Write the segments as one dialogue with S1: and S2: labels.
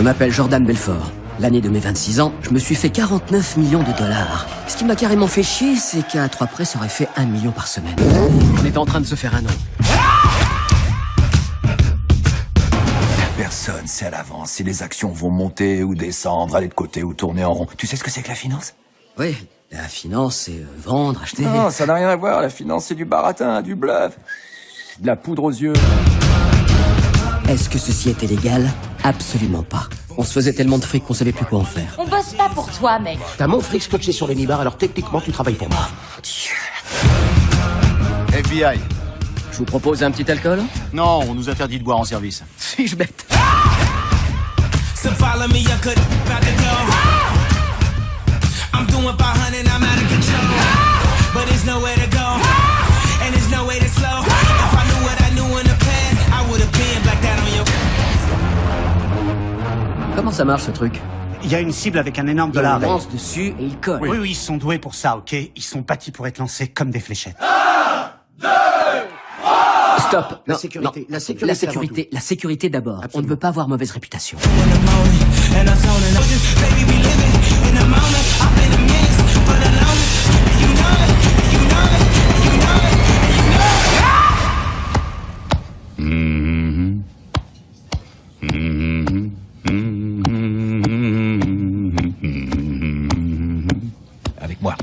S1: Je m'appelle Jordan Belfort. L'année de mes 26 ans, je me suis fait 49 millions de dollars. Ce qui m'a carrément fait chier, c'est qu'à 3 près, ça aurait fait 1 million par semaine. On est en train de se faire un nom.
S2: Personne sait à l'avance si les actions vont monter ou descendre, aller de côté ou tourner en rond. Tu sais ce que c'est que la finance?
S1: Oui, la finance, c'est vendre, acheter...
S2: Non, ça n'a rien à voir. La finance, c'est du baratin, du bluff. De la poudre aux yeux.
S1: Est-ce que ceci était légal? Absolument pas. On se faisait tellement de fric qu'on savait plus quoi en faire.
S3: On bosse pas pour toi, mec.
S4: T'as mon fric scotché sur le nibar, alors techniquement tu travailles pour moi.
S5: FBI.
S1: Je vous propose un petit alcool?
S5: Non, on nous interdit de boire en service.
S1: Suis-je bête? Comment ça marche ce truc?
S4: Il y a une cible avec un énorme
S1: On
S4: dollar.
S1: lance dessus et il colle.
S4: Oui, ils sont doués pour ça, ok? Ils sont bâtis pour être lancés comme des fléchettes.
S1: Stop.
S4: La
S1: Non,
S4: sécurité,
S1: non.
S4: la sécurité
S1: La sécurité d'abord. On ne
S4: Absolument.
S1: veut pas avoir mauvaise réputation.
S2: Avec moi.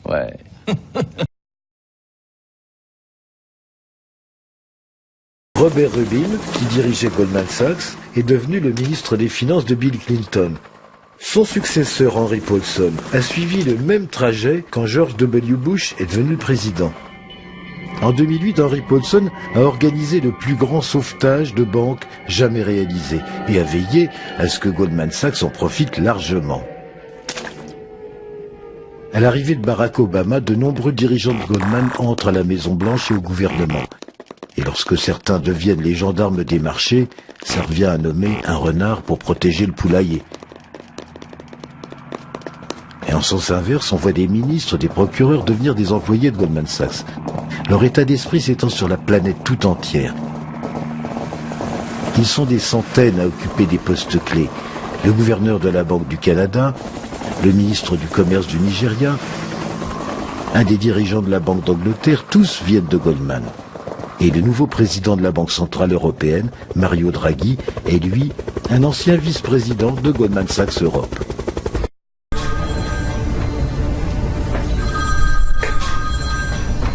S2: Ouais.
S6: Robert Rubin, qui dirigeait Goldman Sachs, est devenu le ministre des Finances de Bill Clinton. Son successeur Henry Paulson a suivi le même trajet quand George W. Bush est devenu le président. En 2008, Henry Paulson a organisé le plus grand sauvetage de banques jamais réalisé et a veillé à ce que Goldman Sachs en profite largement. À l'arrivée de Barack Obama, de nombreux dirigeants de Goldman entrent à la Maison-Blanche et au gouvernement. Et lorsque certains deviennent les gendarmes des marchés, ça revient à nommer un renard pour protéger le poulailler. Et en sens inverse, on voit des ministres, des procureurs devenir des employés de Goldman Sachs. Leur état d'esprit s'étend sur la planète tout entière. Ils sont des centaines à occuper des postes clés. Le gouverneur de la Banque du Canada, le ministre du Commerce du Nigeria, un des dirigeants de la Banque d'Angleterre, tous viennent de Goldman. Et le nouveau président de la Banque Centrale Européenne, Mario Draghi, est lui un ancien vice-président de Goldman Sachs Europe.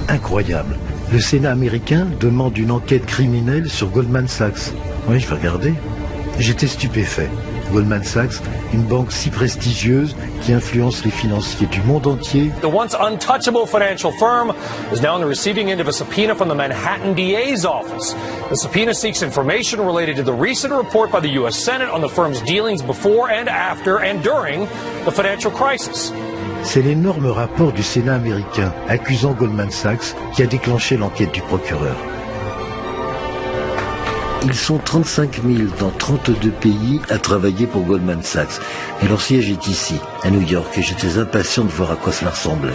S6: Incroyable. Le Sénat américain demande une enquête criminelle sur Goldman Sachs. Oui, je vais regarder. J'étais stupéfait. Goldman Sachs, une banque si prestigieuse qui influence les financiers du monde entier.
S7: The once untouchable financial firm is now on the receiving end of a subpoena from the Manhattan DA's office. The subpoena seeks information related to the recent report by the U.S. Senate on the firm's dealings before and after and during the financial crisis.
S6: C'est l'énorme rapport du Sénat américain accusant Goldman Sachs qui a déclenché l'enquête du procureur. Ils sont 35 000 dans 32 pays à travailler pour Goldman Sachs. Et leur siège est ici, à New York, et j'étais impatient de voir à quoi cela ressemblait.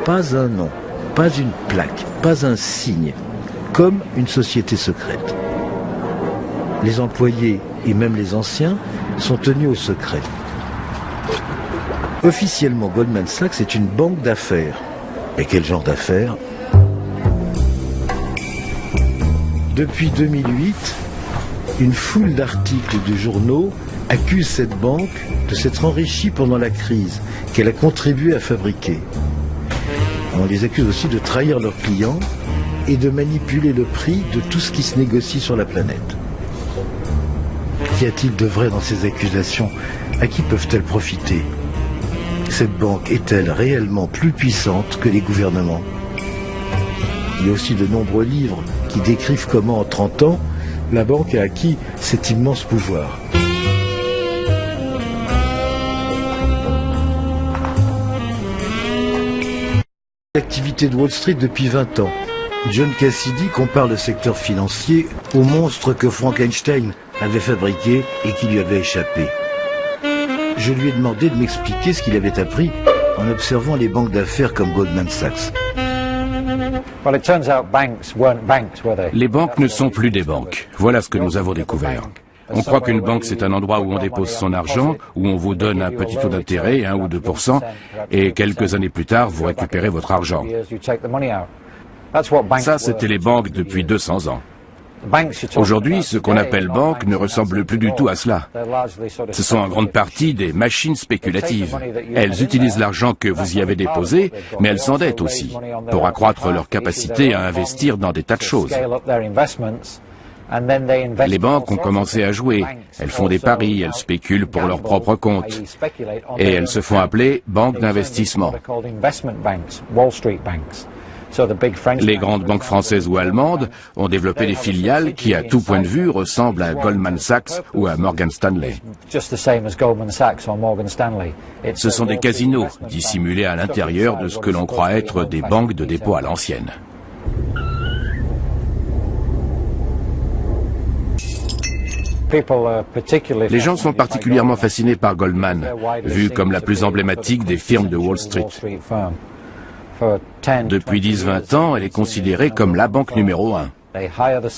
S6: Pas un nom, pas une plaque, pas un signe, comme une société secrète. Les employés et même les anciens sont tenus au secret. Officiellement, Goldman Sachs est une banque d'affaires. Et quel genre d'affaires? Depuis 2008, une foule d'articles de journaux accusent cette banque de s'être enrichie pendant la crise qu'elle a contribué à fabriquer. On les accuse aussi de trahir leurs clients et de manipuler le prix de tout ce qui se négocie sur la planète. Qu'y a-t-il de vrai dans ces accusations? À qui peuvent-elles profiter? Cette banque est-elle réellement plus puissante que les gouvernements? Il y a aussi de nombreux livres qui décrivent comment, en 30 ans, la banque a acquis cet immense pouvoir. L'activité de Wall Street depuis 20 ans. John Cassidy compare le secteur financier au monstre que Frankenstein avait fabriqué et qui lui avait échappé. Je lui ai demandé de m'expliquer ce qu'il avait appris en observant les banques d'affaires comme Goldman Sachs.
S3: Les banques ne sont plus des banques. Voilà ce que nous avons découvert. On croit qu'une banque, c'est un endroit où on dépose son argent, où on vous donne un petit taux d'intérêt, 1 ou 2%, et quelques années plus tard, vous récupérez votre argent. Ça, c'était les banques depuis 200 ans. Aujourd'hui, ce qu'on appelle banque ne ressemble plus du tout à cela. Ce sont en grande partie des machines spéculatives. Elles utilisent l'argent que vous y avez déposé, mais elles s'endettent aussi, pour accroître leur capacité à investir dans des tas de choses. Les banques ont commencé à jouer. Elles font des paris, elles spéculent pour leur propre compte. Et elles se font appeler banques d'investissement. Les grandes banques françaises ou allemandes ont développé des filiales qui, à tout point de vue, ressemblent à Goldman Sachs ou à Morgan Stanley. Ce sont des casinos dissimulés à l'intérieur de ce que l'on croit être des banques de dépôt à l'ancienne. Les gens sont particulièrement fascinés par Goldman, vu comme la plus emblématique des firmes de Wall Street. Depuis 10-20 ans, elle est considérée comme la banque numéro 1.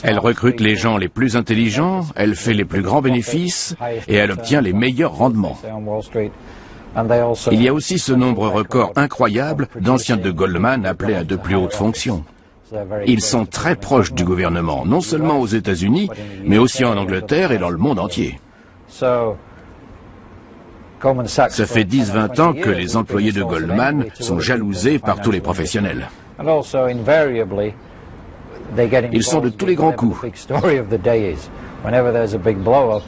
S3: Elle recrute les gens les plus intelligents, elle fait les plus grands bénéfices et elle obtient les meilleurs rendements. Il y a aussi ce nombre record incroyable d'anciens de Goldman appelés à de plus hautes fonctions. Ils sont très proches du gouvernement, non seulement aux États-Unis, mais aussi en Angleterre et dans le monde entier. Ça fait 10-20 ans que les employés de Goldman sont jalousés par tous les professionnels. Ils sont de tous les grands coups.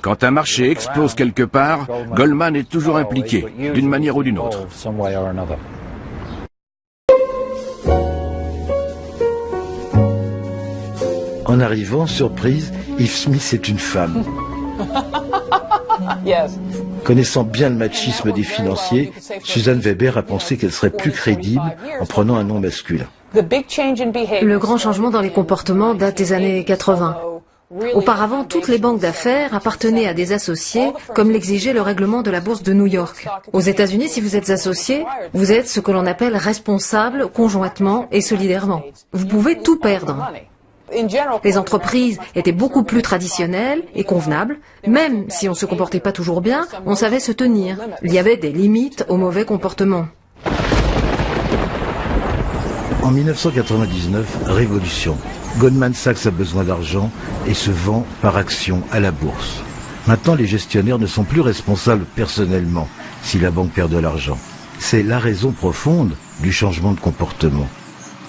S3: Quand un marché explose quelque part, Goldman est toujours impliqué, d'une manière ou d'une autre.
S6: En arrivant, surprise, Eve Smith est une femme. Connaissant bien le machisme des financiers, Suzanne Weber a pensé qu'elle serait plus crédible en prenant un nom masculin.
S8: Le grand changement dans les comportements date des années 80. Auparavant, toutes les banques d'affaires appartenaient à des associés, comme l'exigeait le règlement de la bourse de New York. Aux États-Unis, si vous êtes associé, vous êtes ce que l'on appelle responsable conjointement et solidairement. Vous pouvez tout perdre. Les entreprises étaient beaucoup plus traditionnelles et convenables. Même si on ne se comportait pas toujours bien, on savait se tenir. Il y avait des limites au mauvais comportement.
S6: En 1999, révolution. Goldman Sachs a besoin d'argent et se vend par action à la bourse. Maintenant, les gestionnaires ne sont plus responsables personnellement si la banque perd de l'argent. C'est la raison profonde du changement de comportement.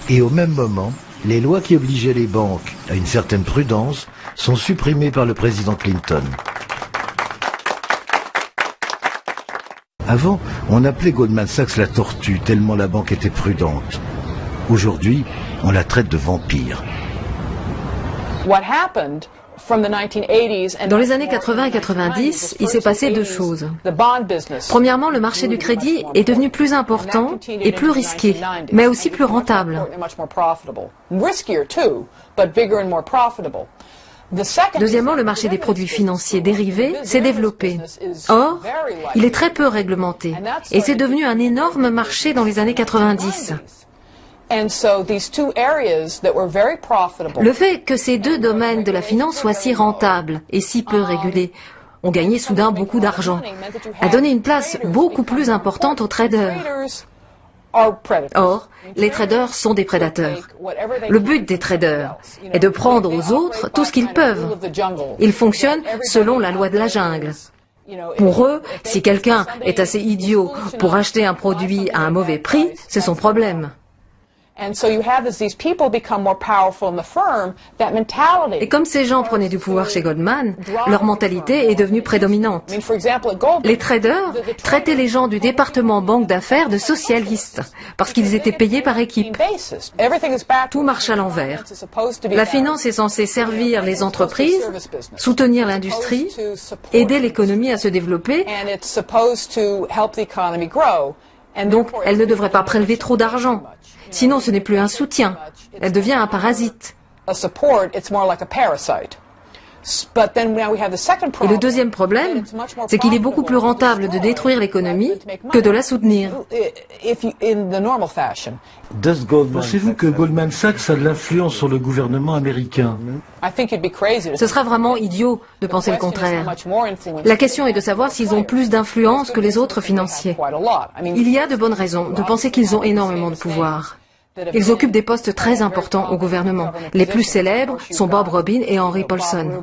S6: Et au même moment, les lois qui obligeaient les banques à une certaine prudence sont supprimées par le président Clinton. Avant, on appelait Goldman Sachs la tortue, tellement la banque était prudente. Aujourd'hui, on la traite de vampire.
S8: Dans les années 80 et 90, il s'est passé deux choses. Premièrement, le marché du crédit est devenu plus important et plus risqué, mais aussi plus rentable. Deuxièmement, le marché des produits financiers dérivés s'est développé. Or, il est très peu réglementé et c'est devenu un énorme marché dans les années 90. Le fait que ces deux domaines de la finance soient si rentables et si peu régulés ont gagné soudain beaucoup d'argent, a donné une place beaucoup plus importante aux traders. Or, les traders sont des prédateurs. Le but des traders est de prendre aux autres tout ce qu'ils peuvent. Ils fonctionnent selon la loi de la jungle. Pour eux, si quelqu'un est assez idiot pour acheter un produit à un mauvais prix, c'est son problème. Et comme ces gens prenaient du pouvoir chez Goldman, leur mentalité est devenue prédominante. Les traders traitaient les gens du département banque d'affaires de socialistes, parce qu'ils étaient payés par équipe. Tout marche à l'envers. La finance est censée servir les entreprises, soutenir l'industrie, aider l'économie à se développer, Donc, elle ne devrait pas prélever trop d'argent. Sinon, ce n'est plus un soutien. Elle devient un parasite. Et le deuxième problème, c'est qu'il est beaucoup plus rentable de détruire l'économie que de la soutenir.
S6: Pensez-vous que Goldman Sachs a de l'influence sur le gouvernement américain?
S8: Ce sera vraiment idiot de penser le contraire. La question est de savoir s'ils ont plus d'influence que les autres financiers. Il y a de bonnes raisons de penser qu'ils ont énormément de pouvoir. Ils occupent des postes très importants au gouvernement. Les plus célèbres sont Bob Rubin et Henry Paulson.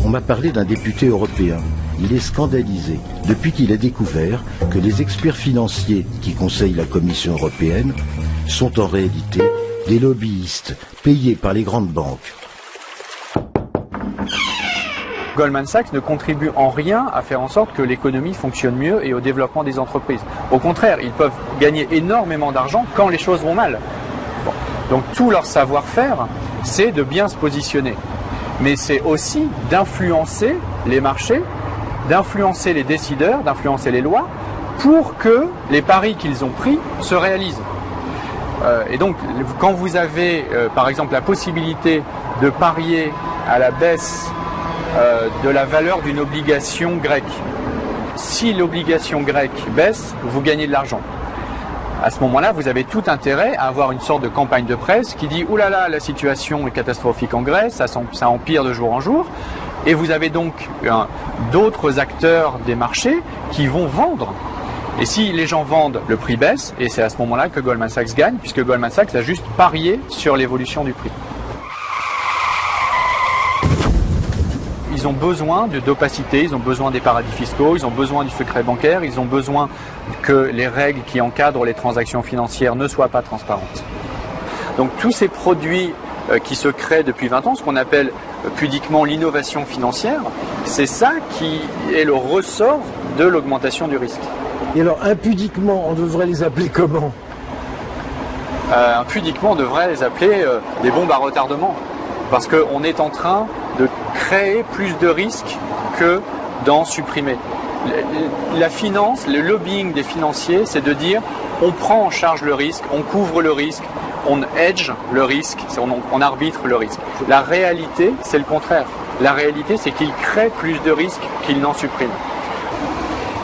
S6: On m'a parlé d'un député européen. Il est scandalisé depuis qu'il a découvert que les experts financiers qui conseillent la Commission européenne sont en réalité des lobbyistes payés par les grandes banques.
S9: Goldman Sachs ne contribue en rien à faire en sorte que l'économie fonctionne mieux et au développement des entreprises. Au contraire, ils peuvent gagner énormément d'argent quand les choses vont mal. Bon. Donc tout leur savoir-faire, c'est de bien se positionner. Mais c'est aussi d'influencer les marchés, d'influencer les décideurs, d'influencer les lois pour que les paris qu'ils ont pris se réalisent. Et donc, quand vous avez, par exemple, la possibilité de parier à la baisse de la valeur d'une obligation grecque, si l'obligation grecque baisse, vous gagnez de l'argent. À ce moment-là, vous avez tout intérêt à avoir une sorte de campagne de presse qui dit « Ouh là là, la situation est catastrophique en Grèce, ça empire de jour en jour ». Et vous avez donc d'autres acteurs des marchés qui vont vendre. Et si les gens vendent, le prix baisse, et c'est à ce moment-là que Goldman Sachs gagne, puisque Goldman Sachs a juste parié sur l'évolution du prix. Ils ont besoin d'opacité, ils ont besoin des paradis fiscaux, ils ont besoin du secret bancaire, ils ont besoin que les règles qui encadrent les transactions financières ne soient pas transparentes. Donc tous ces produits qui se créent depuis 20 ans, ce qu'on appelle pudiquement l'innovation financière, c'est ça qui est le ressort de l'augmentation du risque.
S6: Et alors impudiquement, on devrait les appeler comment?
S9: Impudiquement, on devrait les appeler des bombes à retardement. Parce qu'on est en train de créer plus de risques que d'en supprimer. La finance, le lobbying des financiers, c'est de dire on prend en charge le risque, on couvre le risque, on hedge le risque, on arbitre le risque. La réalité, c'est le contraire. La réalité, c'est qu'ils créent plus de risques qu'ils n'en suppriment.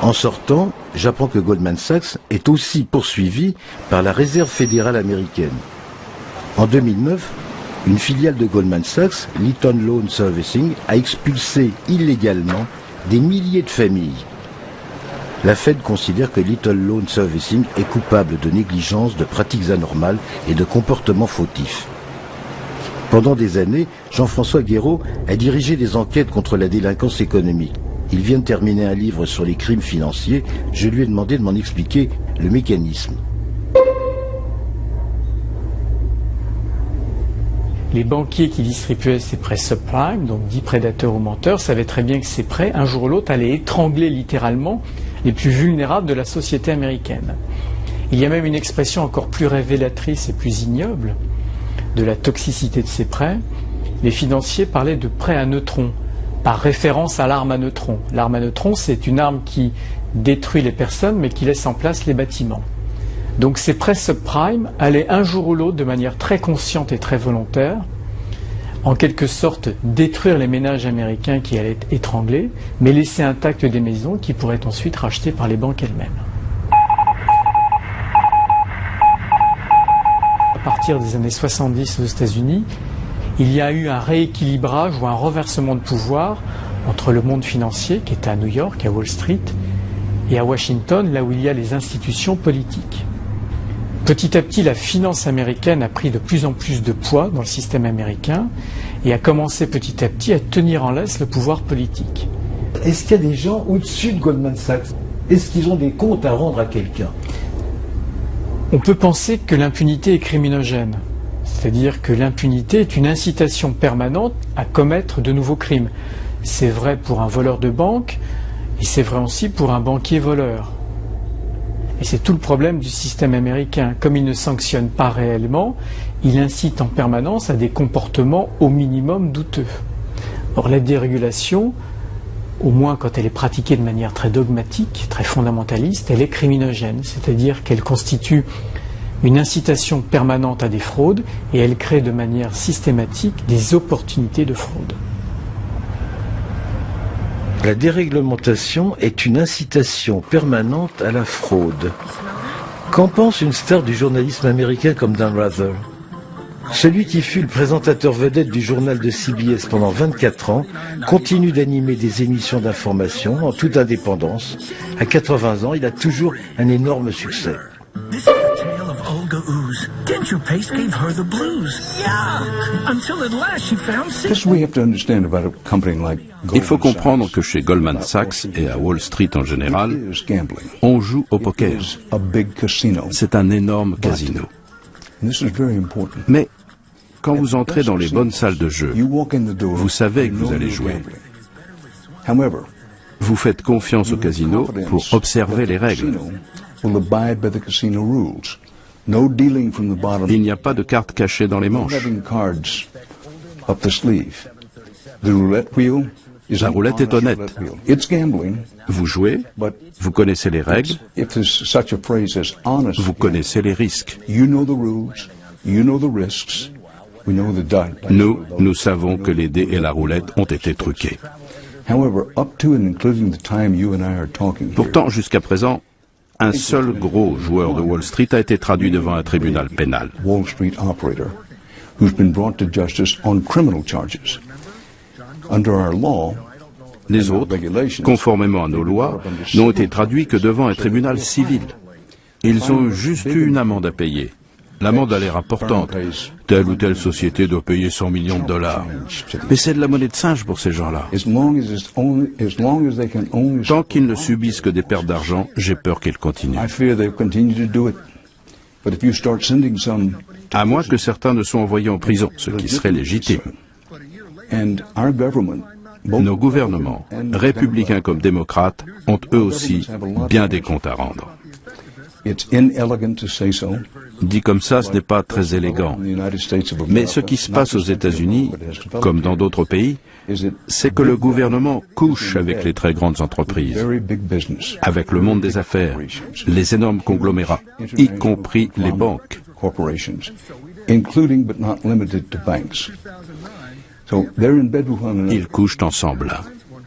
S6: En sortant, j'apprends que Goldman Sachs est aussi poursuivi par la Réserve fédérale américaine. En 2009, une filiale de Goldman Sachs, Lytton Loan Servicing, a expulsé illégalement des milliers de familles. La Fed considère que Lytton Loan Servicing est coupable de négligence, de pratiques anormales et de comportements fautifs. Pendant des années, Jean-François Guéraud a dirigé des enquêtes contre la délinquance économique. Il vient de terminer un livre sur les crimes financiers. Je lui ai demandé de m'en expliquer le mécanisme.
S10: Les banquiers qui distribuaient ces prêts subprime, donc dits prédateurs ou menteurs, savaient très bien que ces prêts, un jour ou l'autre, allaient étrangler littéralement les plus vulnérables de la société américaine. Il y a même une expression encore plus révélatrice et plus ignoble de la toxicité de ces prêts. Les financiers parlaient de prêts à neutrons, par référence à l'arme à neutrons. L'arme à neutrons, c'est une arme qui détruit les personnes, mais qui laisse en place les bâtiments. Donc ces prêts subprime allaient un jour ou l'autre, de manière très consciente et très volontaire, en quelque sorte détruire les ménages américains qui allaient être étranglés, mais laisser intactes des maisons qui pourraient être ensuite rachetées par les banques elles-mêmes. À partir des années 70 aux États-Unis, il y a eu un rééquilibrage ou un renversement de pouvoir entre le monde financier, qui était à New York, à Wall Street, et à Washington, là où il y a les institutions politiques. Petit à petit, la finance américaine a pris de plus en plus de poids dans le système américain et a commencé petit à petit à tenir en laisse le pouvoir politique.
S6: Est-ce qu'il y a des gens au-dessus de Goldman Sachs? Est-ce qu'ils ont des comptes à rendre à quelqu'un?
S10: On peut penser que l'impunité est criminogène, c'est-à-dire que l'impunité est une incitation permanente à commettre de nouveaux crimes. C'est vrai pour un voleur de banque et c'est vrai aussi pour un banquier voleur. Et c'est tout le problème du système américain. Comme il ne sanctionne pas réellement, il incite en permanence à des comportements au minimum douteux. Or, la dérégulation, au moins quand elle est pratiquée de manière très dogmatique, très fondamentaliste, elle est criminogène, c'est-à-dire qu'elle constitue une incitation permanente à des fraudes et elle crée de manière systématique des opportunités de fraude.
S6: La déréglementation est une incitation permanente à la fraude. Qu'en pense une star du journalisme américain comme Dan Rather? Celui qui fut le présentateur vedette du journal de CBS pendant 24 ans continue d'animer des émissions d'information en toute indépendance. À 80 ans, il a toujours un énorme succès.
S3: Il faut comprendre que chez Goldman Sachs et à Wall Street en général, on joue au poker. C'est un énorme casino. Mais quand vous entrez dans les bonnes salles de jeu, vous savez que vous allez jouer. Vous faites confiance au casino pour observer les règles. Il n'y a pas de cartes cachées dans les manches. La roulette est honnête. Vous jouez, vous connaissez les règles, vous connaissez les risques. Nous savons que les dés et la roulette ont été truqués. Pourtant, jusqu'à présent, un seul gros joueur de Wall Street a été traduit devant un tribunal pénal. Les autres, conformément à nos lois, n'ont été traduits que devant un tribunal civil. Ils ont juste eu une amende à payer. L'amende a l'air importante. Telle ou telle société doit payer 100 millions de dollars. Mais c'est de la monnaie de singe pour ces gens-là. Tant qu'ils ne subissent que des pertes d'argent, j'ai peur qu'ils continuent. À moins que certains ne soient envoyés en prison, ce qui serait légitime. Nos gouvernements, républicains comme démocrates, ont eux aussi bien des comptes à rendre. Dit comme ça, ce n'est pas très élégant. Mais ce qui se passe aux États-Unis, comme dans d'autres pays, c'est que le gouvernement couche avec les très grandes entreprises, avec le monde des affaires, les énormes conglomérats, y compris les banques. Ils couchent ensemble.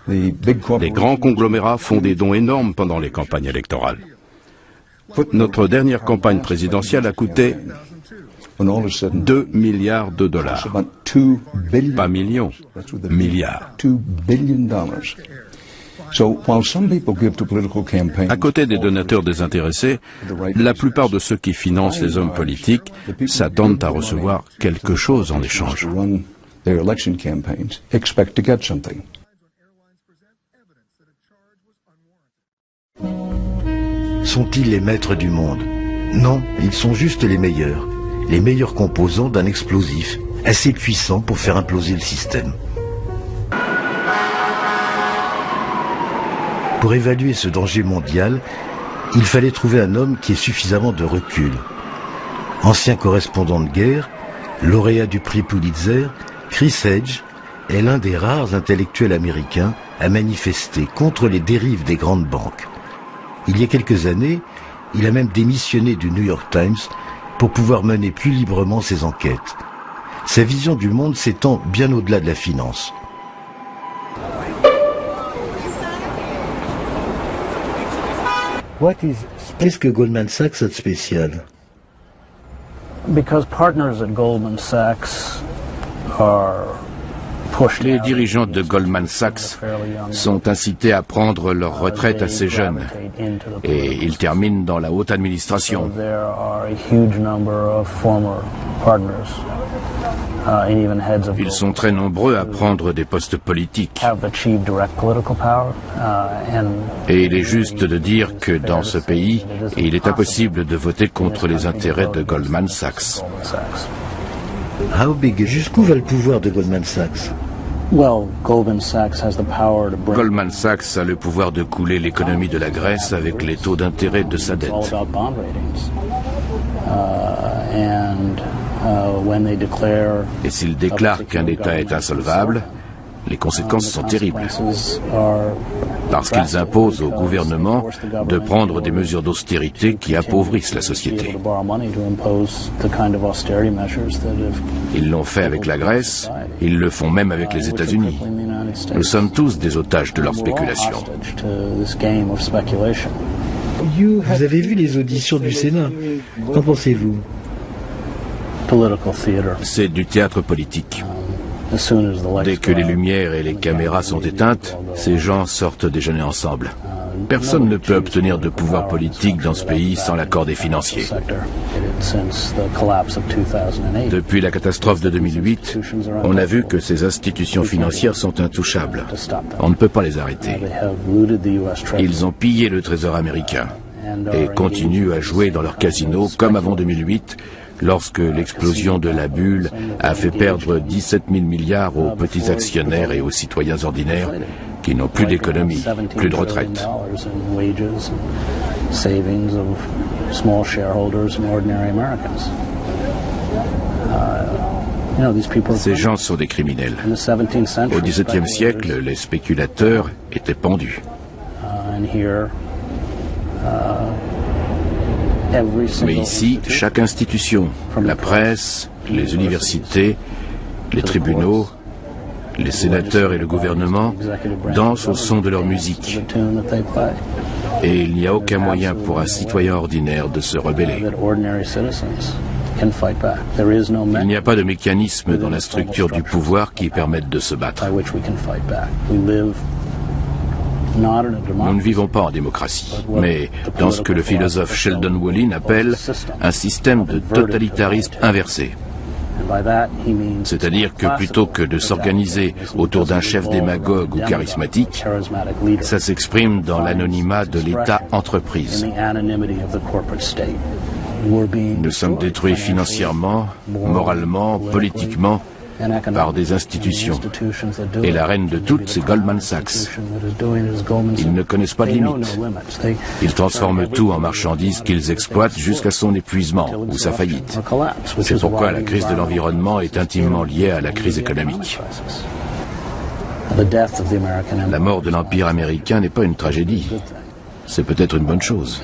S3: Les grands conglomérats font des dons énormes pendant les campagnes électorales. Notre dernière campagne présidentielle a coûté 2 milliards de dollars. Pas millions, milliards. À côté des donateurs désintéressés, la plupart de ceux qui financent les hommes politiques s'attendent à recevoir quelque chose en échange.
S6: Sont-ils les maîtres du monde? Non, ils sont juste les meilleurs composants d'un explosif assez puissant pour faire imploser le système. Pour évaluer ce danger mondial, il fallait trouver un homme qui ait suffisamment de recul. Ancien correspondant de guerre, lauréat du prix Pulitzer, Chris Hedges est l'un des rares intellectuels américains à manifester contre les dérives des grandes banques. Il y a quelques années, il a même démissionné du New York Times pour pouvoir mener plus librement ses enquêtes. Sa vision du monde s'étend bien au-delà de la finance. Qu'est-ce que Goldman Sachs a de spécial?
S11: Because partners at Goldman Sachs are
S3: Les dirigeants de Goldman Sachs sont incités à prendre leur retraite assez jeunes et ils terminent dans la haute administration. Ils sont très nombreux à prendre des postes politiques. Et il est juste de dire que dans ce pays, il est impossible de voter contre les intérêts de Goldman Sachs.
S6: How big? Jusqu'où va le pouvoir de Goldman Sachs?
S3: Goldman Sachs a le pouvoir de couler l'économie de la Grèce avec les taux d'intérêt de sa dette. Et s'il déclare qu'un État est insolvable, les conséquences sont terribles. Parce qu'ils imposent au gouvernement de prendre des mesures d'austérité qui appauvrissent la société. Ils l'ont fait avec la Grèce, ils le font même avec les États-Unis. Nous sommes tous des otages de leur spéculation.
S6: Vous avez vu les auditions du Sénat. Qu'en pensez-vous?
S3: C'est du théâtre politique. Dès que les lumières et les caméras sont éteintes, ces gens sortent déjeuner ensemble. Personne ne peut obtenir de pouvoir politique dans ce pays sans l'accord des financiers. Depuis la catastrophe de 2008, on a vu que ces institutions financières sont intouchables. On ne peut pas les arrêter. Ils ont pillé le Trésor américain et continuent à jouer dans leurs casinos comme avant 2008, lorsque l'explosion de la bulle a fait perdre 17 000 milliards aux petits actionnaires et aux citoyens ordinaires qui n'ont plus d'économie, plus de retraite. Ces gens sont des criminels. Au XVIIe siècle, les spéculateurs étaient pendus. Mais ici, chaque institution, la presse, les universités, les tribunaux, les sénateurs et le gouvernement dansent au son de leur musique. Et il n'y a aucun moyen pour un citoyen ordinaire de se rebeller. Il n'y a pas de mécanisme dans la structure du pouvoir qui permette de se battre. Nous ne vivons pas en démocratie, mais dans ce que le philosophe Sheldon Wolin appelle un système de totalitarisme inversé. C'est-à-dire que plutôt que de s'organiser autour d'un chef démagogue ou charismatique, ça s'exprime dans l'anonymat de l'État-entreprise. Nous sommes détruits financièrement, moralement, politiquement, par des institutions. Et la reine de toutes, c'est Goldman Sachs. Ils ne connaissent pas de limites. Ils transforment tout en marchandises qu'ils exploitent jusqu'à son épuisement ou sa faillite. C'est pourquoi la crise de l'environnement est intimement liée à la crise économique. La mort de l'Empire américain n'est pas une tragédie. C'est peut-être une bonne chose.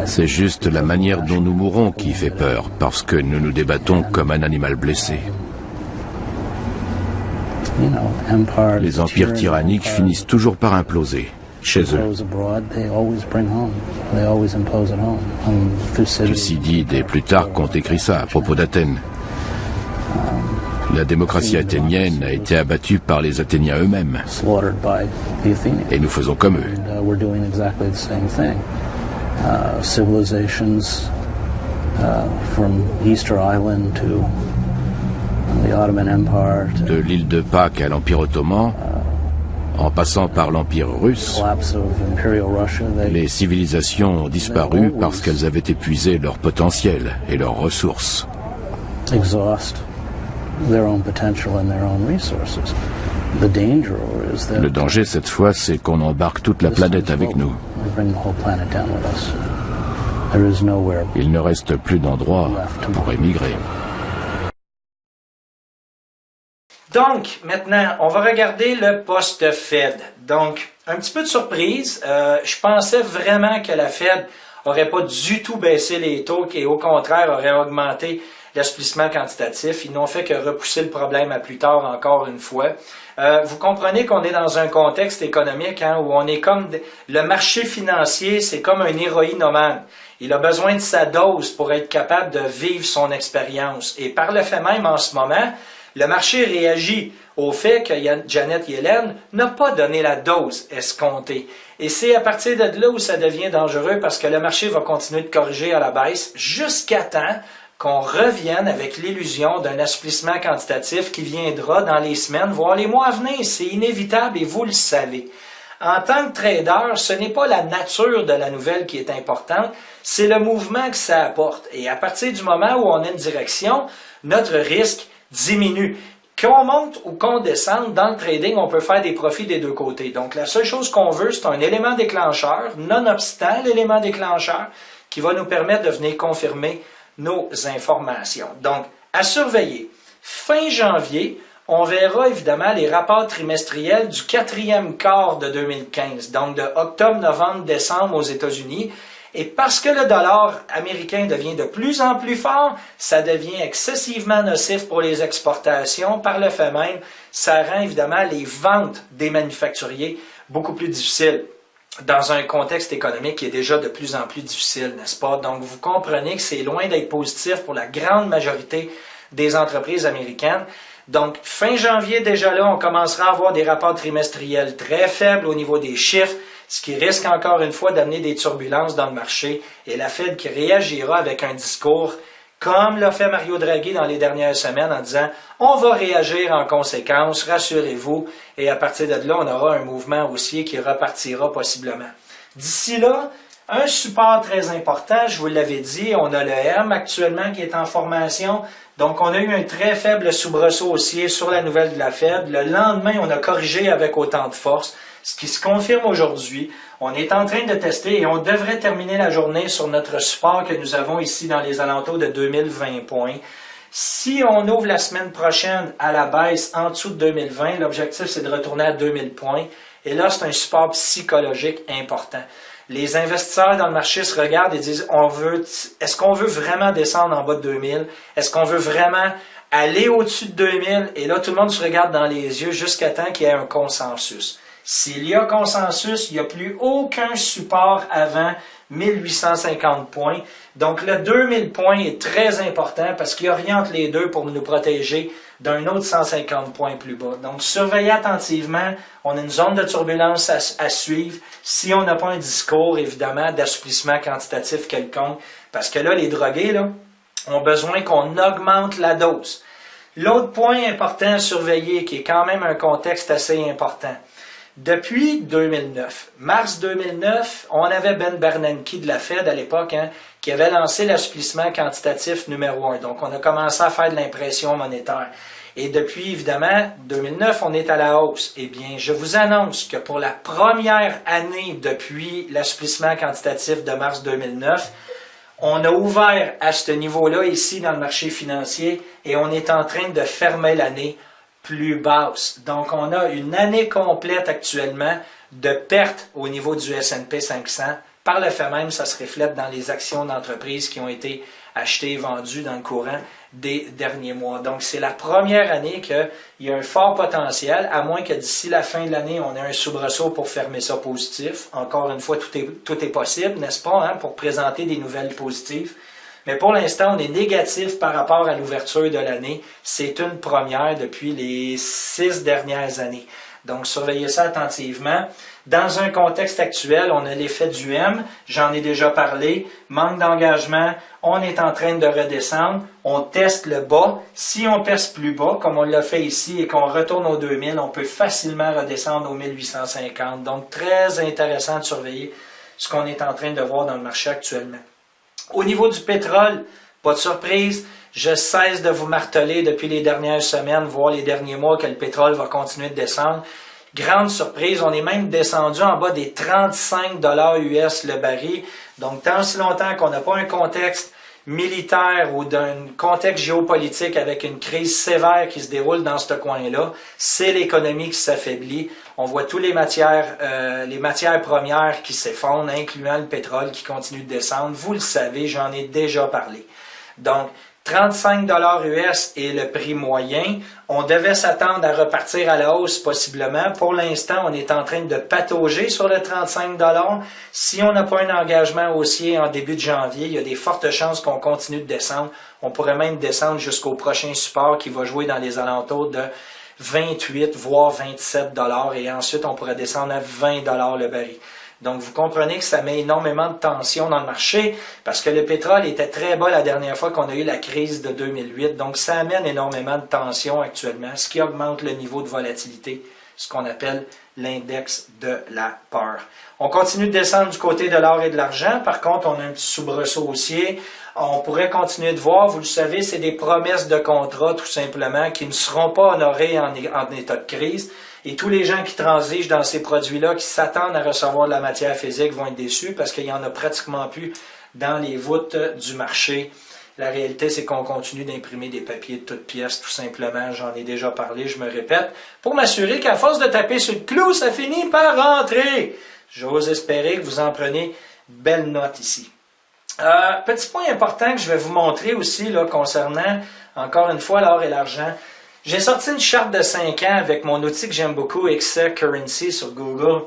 S3: C'est juste la manière dont nous mourons qui fait peur, parce que nous nous débattons comme un animal blessé. Les empires tyranniques finissent toujours par imploser, chez eux. Thucydide et Plutarque ont écrit ça à propos d'Athènes. La démocratie athénienne a été abattue par les Athéniens eux-mêmes. Et nous faisons comme eux. Civilizations from Easter Island to the Ottoman Empire. De l'île de Pâques à l'Empire ottoman, en passant par l'Empire russe, les civilisations ont disparu parce qu'elles avaient épuisé leur potentiel et leurs ressources. Le danger cette fois, c'est qu'on embarque toute la planète avec nous. Il ne reste plus d'endroit pour émigrer.
S11: Donc, maintenant, on va regarder le poste Fed. Donc, un petit peu de surprise. Je pensais vraiment que la Fed aurait pas du tout baissé les taux et au contraire aurait augmenté l'assouplissement quantitatif. Ils n'ont fait que repousser le problème à plus tard encore une fois. Vous comprenez qu'on est dans un contexte économique où on est comme le marché financier, c'est comme un héroïnomane. Il a besoin de sa dose pour être capable de vivre son expérience. Et par le fait même, en ce moment, Le marché réagit au fait que Janet Yellen n'a pas donné la dose escomptée. Et c'est à partir de là où ça devient dangereux parce que le marché va continuer de corriger à la baisse jusqu'à temps qu'on revienne avec l'illusion d'un assouplissement quantitatif qui viendra dans les semaines, voire les mois à venir. C'est inévitable et vous le savez. En tant que trader, ce n'est pas la nature de la nouvelle qui est importante, c'est le mouvement que ça apporte. Et à partir du moment où on a une direction, notre risque diminue. Qu'on monte ou qu'on descende, dans le trading, on peut faire des profits des deux côtés. Donc, la seule chose qu'on veut, c'est un élément déclencheur, nonobstant l'élément déclencheur, qui va nous permettre de venir confirmer nos informations. Donc, à surveiller. Fin janvier, on verra évidemment les rapports trimestriels du 4e quart de 2015, donc de octobre, novembre, décembre aux États-Unis. Et parce que le dollar américain devient de plus en plus fort, ça devient excessivement nocif pour les exportations. Par le fait même, ça rend évidemment les ventes des manufacturiers beaucoup plus difficiles dans un contexte économique qui est déjà de plus en plus difficile, n'est-ce pas? Donc, vous comprenez que c'est loin d'être positif pour la grande majorité des entreprises américaines. Donc, fin janvier, déjà là, on commencera à avoir des rapports trimestriels très faibles au niveau des chiffres, ce qui risque encore une fois d'amener des turbulences dans le marché et la Fed qui réagira avec un discours comme l'a fait Mario Draghi dans les dernières semaines en disant « On va réagir en conséquence, rassurez-vous » et à partir de là, on aura un mouvement haussier qui repartira possiblement. D'ici là, un support très important, je vous l'avais dit, on a le M actuellement qui est en formation. Donc, on a eu un très faible soubresaut haussier sur la nouvelle de la Fed. Le lendemain, on a corrigé avec autant de force, ce qui se confirme aujourd'hui. On est en train de tester et on devrait terminer la journée sur notre support que nous avons ici dans les alentours de 2020 points. Si on ouvre la semaine prochaine à la baisse en dessous de 2020, l'objectif c'est de retourner à 2000 points. Et là, c'est un support psychologique important. Les investisseurs dans le marché se regardent et disent est-ce qu'on veut vraiment descendre en bas de 2000? Est-ce qu'on veut vraiment aller au-dessus de 2000? Et là, tout le monde se regarde dans les yeux jusqu'à temps qu'il y ait un consensus. S'il y a consensus, il n'y a plus aucun support avant 1850 points. Donc, le 2000 points est très important parce qu'il oriente les deux pour nous protéger d'un autre 150 points plus bas. Donc, surveillez attentivement. On a une zone de turbulence à suivre si on n'a pas un discours, évidemment, d'assouplissement quantitatif quelconque. Parce que là, les drogués là, ont besoin qu'on augmente la dose. L'autre point important à surveiller, qui est quand même un contexte assez important. Depuis 2009, mars 2009, on avait Ben Bernanke de la Fed à l'époque, qui avait lancé l'assouplissement quantitatif numéro 1. Donc, on a commencé à faire de l'impression monétaire. Et depuis, évidemment, 2009, on est à la hausse. Eh bien, je vous annonce que pour la première année depuis l'assouplissement quantitatif de mars 2009, on a ouvert à ce niveau-là ici dans le marché financier et on est en train de fermer l'année plus basse. Donc, on a une année complète actuellement de perte au niveau du S&P 500. Par le fait même, ça se reflète dans les actions d'entreprises qui ont été achetées et vendues dans le courant des derniers mois. Donc, c'est la première année qu'il y a un fort potentiel, à moins que d'ici la fin de l'année, on ait un soubresaut pour fermer ça positif. Encore une fois, tout est possible, n'est-ce pas, pour présenter des nouvelles positives. Mais pour l'instant, on est négatif par rapport à l'ouverture de l'année. C'est une première depuis les 6 dernières années. Donc, surveillez ça attentivement. Dans un contexte actuel, on a l'effet du M, j'en ai déjà parlé, manque d'engagement, on est en train de redescendre, on teste le bas. Si on perce plus bas, comme on l'a fait ici, et qu'on retourne aux 2000, on peut facilement redescendre aux 1850. Donc, très intéressant de surveiller ce qu'on est en train de voir dans le marché actuellement. Au niveau du pétrole, pas de surprise, je cesse de vous marteler depuis les dernières semaines, voire les derniers mois, que le pétrole va continuer de descendre. Grande surprise, on est même descendu en bas des 35 $ US le baril. Donc, tant si longtemps qu'on n'a pas un contexte militaire ou d'un contexte géopolitique avec une crise sévère qui se déroule dans ce coin-là, c'est l'économie qui s'affaiblit. On voit tous les matières premières qui s'effondrent, incluant le pétrole qui continue de descendre. Vous le savez, j'en ai déjà parlé. Donc, 35 $ US est le prix moyen. On devait s'attendre à repartir à la hausse possiblement. Pour l'instant, on est en train de patauger sur le 35 $. Si on n'a pas un engagement haussier en début de janvier, il y a des fortes chances qu'on continue de descendre. On pourrait même descendre jusqu'au prochain support qui va jouer dans les alentours de 28 voire 27 $ et ensuite on pourrait descendre à 20 $ le baril. Donc, vous comprenez que ça met énormément de tension dans le marché parce que le pétrole était très bas la dernière fois qu'on a eu la crise de 2008. Donc, ça amène énormément de tension actuellement, ce qui augmente le niveau de volatilité, ce qu'on appelle l'index de la peur. On continue de descendre du côté de l'or et de l'argent. Par contre, on a un petit soubresaut haussier. On pourrait continuer de voir, vous le savez, c'est des promesses de contrat tout simplement qui ne seront pas honorées en état de crise. Et tous les gens qui transigent dans ces produits-là, qui s'attendent à recevoir de la matière physique, vont être déçus parce qu'il n'y en a pratiquement plus dans les voûtes du marché. La réalité, c'est qu'on continue d'imprimer des papiers de toutes pièces, tout simplement. J'en ai déjà parlé, je me répète, pour m'assurer qu'à force de taper sur le clou, ça finit par rentrer. J'ose espérer que vous en prenez belle note ici. Petit point important que je vais vous montrer aussi là, concernant, encore une fois, l'or et l'argent. J'ai sorti une charte de 5 ans avec mon outil que j'aime beaucoup, XE Currency sur Google.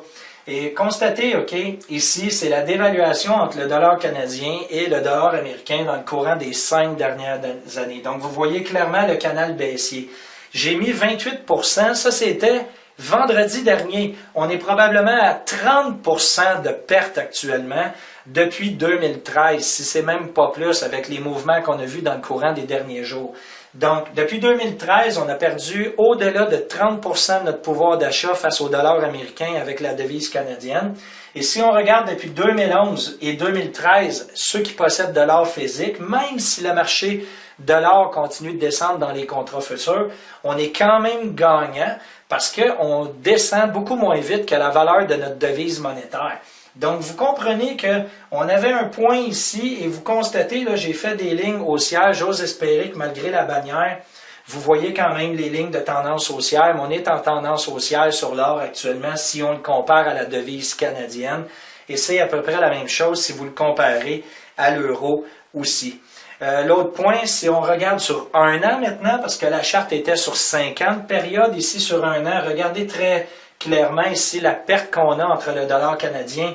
S11: Et constatez, OK, ici, c'est la dévaluation entre le dollar canadien et le dollar américain dans le courant des 5 dernières années. Donc, vous voyez clairement le canal baissier. J'ai mis 28%, ça c'était vendredi dernier. On est probablement à 30% de perte actuellement depuis 2013, si c'est même pas plus avec les mouvements qu'on a vus dans le courant des derniers jours. Donc, depuis 2013, on a perdu au-delà de 30% de notre pouvoir d'achat face au dollar américain avec la devise canadienne. Et si on regarde depuis 2011 et 2013, ceux qui possèdent de l'or physique, même si le marché de l'or continue de descendre dans les contrats futurs, on est quand même gagnant parce qu'on descend beaucoup moins vite que la valeur de notre devise monétaire. Donc, vous comprenez qu'on avait un point ici et vous constatez, là, j'ai fait des lignes haussières. J'ose espérer que malgré la bannière, vous voyez quand même les lignes de tendance haussière. Mais on est en tendance haussière sur l'or actuellement si on le compare à la devise canadienne. Et c'est à peu près la même chose si vous le comparez à l'euro aussi. L'autre point, si on regarde sur un an maintenant, parce que la charte était sur 5 ans de période, ici sur un an, regardez très clairement ici la perte qu'on a entre le dollar canadien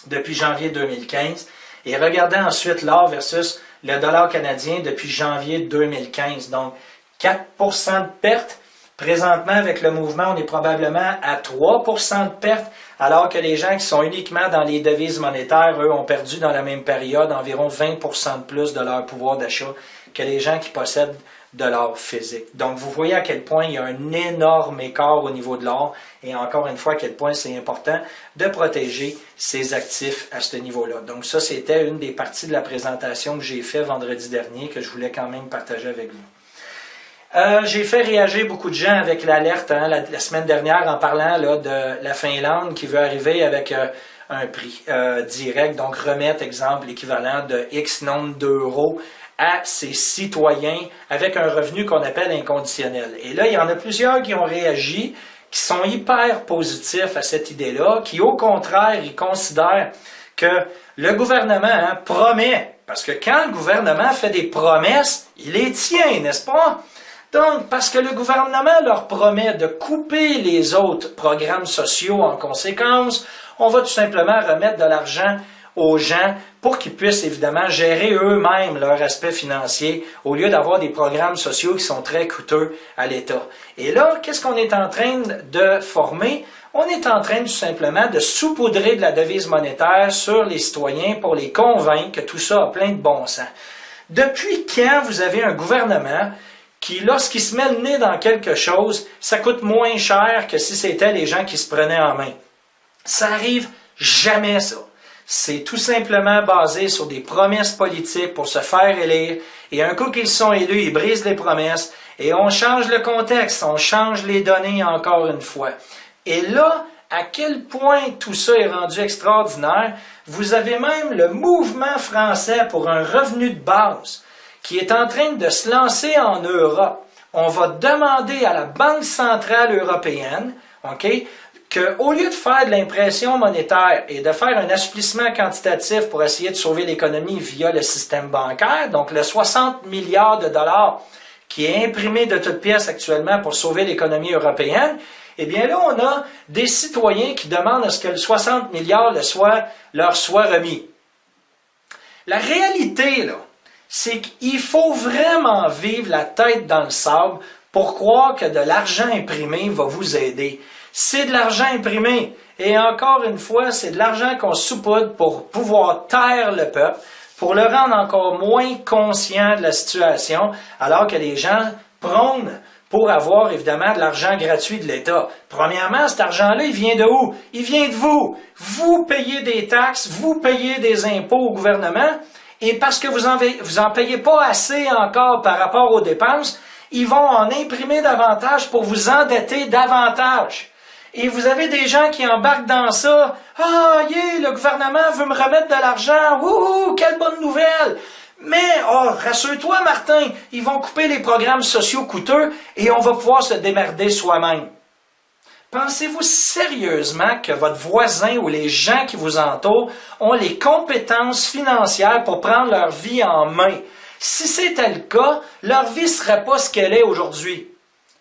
S11: depuis janvier 2015 et regardez ensuite l'or versus le dollar canadien depuis janvier 2015. Donc 4% de perte. Présentement, avec le mouvement, on est probablement à 3% de perte, alors que les gens qui sont uniquement dans les devises monétaires, eux, ont perdu dans la même période environ 20% de plus de leur pouvoir d'achat que les gens qui possèdent de l'or physique. Donc, vous voyez à quel point il y a un énorme écart au niveau de l'or et encore une fois, à quel point c'est important de protéger ses actifs à ce niveau-là. Donc, ça, c'était une des parties de la présentation que j'ai fait vendredi dernier que je voulais quand même partager avec vous. J'ai fait réagir beaucoup de gens avec l'alerte la semaine dernière en parlant là, de la Finlande qui veut arriver avec un prix direct, donc remettre, exemple, l'équivalent de X nombre d'euros à ses citoyens avec un revenu qu'on appelle inconditionnel. Et là, il y en a plusieurs qui ont réagi, qui sont hyper positifs à cette idée-là, qui au contraire, ils considèrent que le gouvernement promet, parce que quand le gouvernement fait des promesses, il les tient, n'est-ce pas? Donc, parce que le gouvernement leur promet de couper les autres programmes sociaux en conséquence, on va tout simplement remettre de l'argent aux gens pour qu'ils puissent évidemment gérer eux-mêmes leur aspect financier au lieu d'avoir des programmes sociaux qui sont très coûteux à l'État. Et là, qu'est-ce qu'on est en train de former? On est en train tout simplement de saupoudrer de la devise monétaire sur les citoyens pour les convaincre que tout ça a plein de bon sens. Depuis quand vous avez un gouvernement qui, lorsqu'il se met le nez dans quelque chose, ça coûte moins cher que si c'était les gens qui se prenaient en main? Ça arrive jamais, ça. C'est tout simplement basé sur des promesses politiques pour se faire élire. Et un coup qu'ils sont élus, ils brisent les promesses. Et on change le contexte, on change les données encore une fois. Et là, à quel point tout ça est rendu extraordinaire, vous avez même le mouvement français pour un revenu de base qui est en train de se lancer en Europe. On va demander à la Banque centrale européenne, OK, qu'au lieu de faire de l'impression monétaire et de faire un assouplissement quantitatif pour essayer de sauver l'économie via le système bancaire, donc le 60 milliards de dollars qui est imprimé de toutes pièces actuellement pour sauver l'économie européenne, eh bien là, on a des citoyens qui demandent à ce que le 60 milliards leur soit remis. La réalité, là, c'est qu'il faut vraiment vivre la tête dans le sable pour croire que de l'argent imprimé va vous aider. C'est de l'argent imprimé. Et encore une fois, c'est de l'argent qu'on saupoudre pour pouvoir taire le peuple, pour le rendre encore moins conscient de la situation, alors que les gens prônent pour avoir évidemment de l'argent gratuit de l'État. Premièrement, cet argent-là, il vient de où? Il vient de vous. Vous payez des taxes, vous payez des impôts au gouvernement, et parce que vous en payez pas assez encore par rapport aux dépenses, ils vont en imprimer davantage pour vous endetter davantage. Et vous avez des gens qui embarquent dans ça. « Ah, le gouvernement veut me remettre de l'argent. Wouhou, quelle bonne nouvelle! » Mais, rassure-toi, Martin, ils vont couper les programmes sociaux coûteux et on va pouvoir se démerder soi-même. Pensez-vous sérieusement que votre voisin ou les gens qui vous entourent ont les compétences financières pour prendre leur vie en main? Si c'était le cas, leur vie ne serait pas ce qu'elle est aujourd'hui.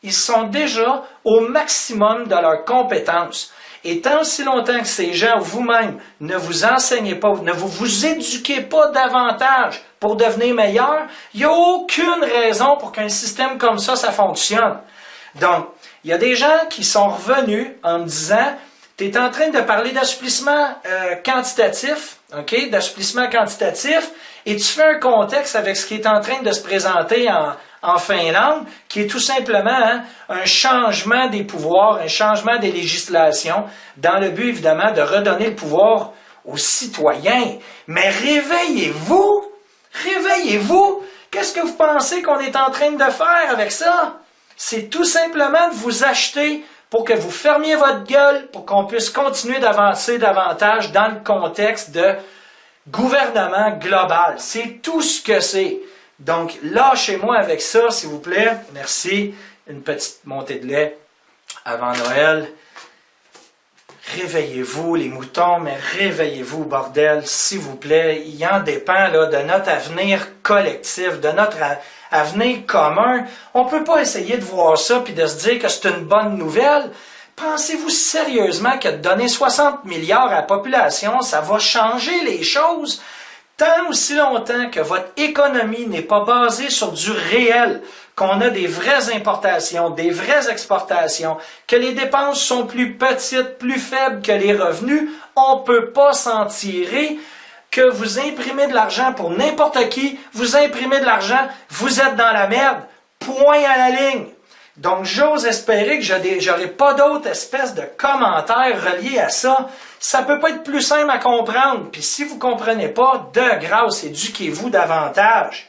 S11: Ils sont déjà au maximum de leurs compétences. Et tant aussi longtemps que ces gens vous-même ne vous enseignez pas, ne vous éduquez pas davantage pour devenir meilleur, il n'y a aucune raison pour qu'un système comme ça fonctionne. Donc, il y a des gens qui sont revenus en me disant « Tu es en train de parler d'assouplissement quantitatif, ok, d'assouplissement quantitatif, et tu fais un contexte avec ce qui est en train de se présenter en Finlande, qui est tout simplement un changement des pouvoirs, un changement des législations, dans le but évidemment de redonner le pouvoir aux citoyens. Mais réveillez-vous! Réveillez-vous! Qu'est-ce que vous pensez qu'on est en train de faire avec ça? C'est tout simplement de vous acheter pour que vous fermiez votre gueule, pour qu'on puisse continuer d'avancer davantage dans le contexte de gouvernement global. C'est tout ce que c'est. Donc, lâchez-moi avec ça, s'il vous plaît. Merci. Une petite montée de lait avant Noël. Réveillez-vous, les moutons, mais réveillez-vous, bordel, s'il vous plaît. Il en dépend là, de notre avenir collectif, de notre avenir commun. On ne peut pas essayer de voir ça puis de se dire que c'est une bonne nouvelle. Pensez-vous sérieusement que de donner 60 milliards à la population, ça va changer les choses? Tant aussi longtemps que votre économie n'est pas basée sur du réel, qu'on a des vraies importations, des vraies exportations, que les dépenses sont plus petites, plus faibles que les revenus, on ne peut pas s'en tirer. Que vous imprimez de l'argent pour n'importe qui, vous imprimez de l'argent, vous êtes dans la merde. Point à la ligne. Donc, j'ose espérer que j'aurai pas d'autres espèces de commentaires reliés à ça. Ça peut pas être plus simple à comprendre. Puis si vous comprenez pas, de grâce, éduquez-vous davantage.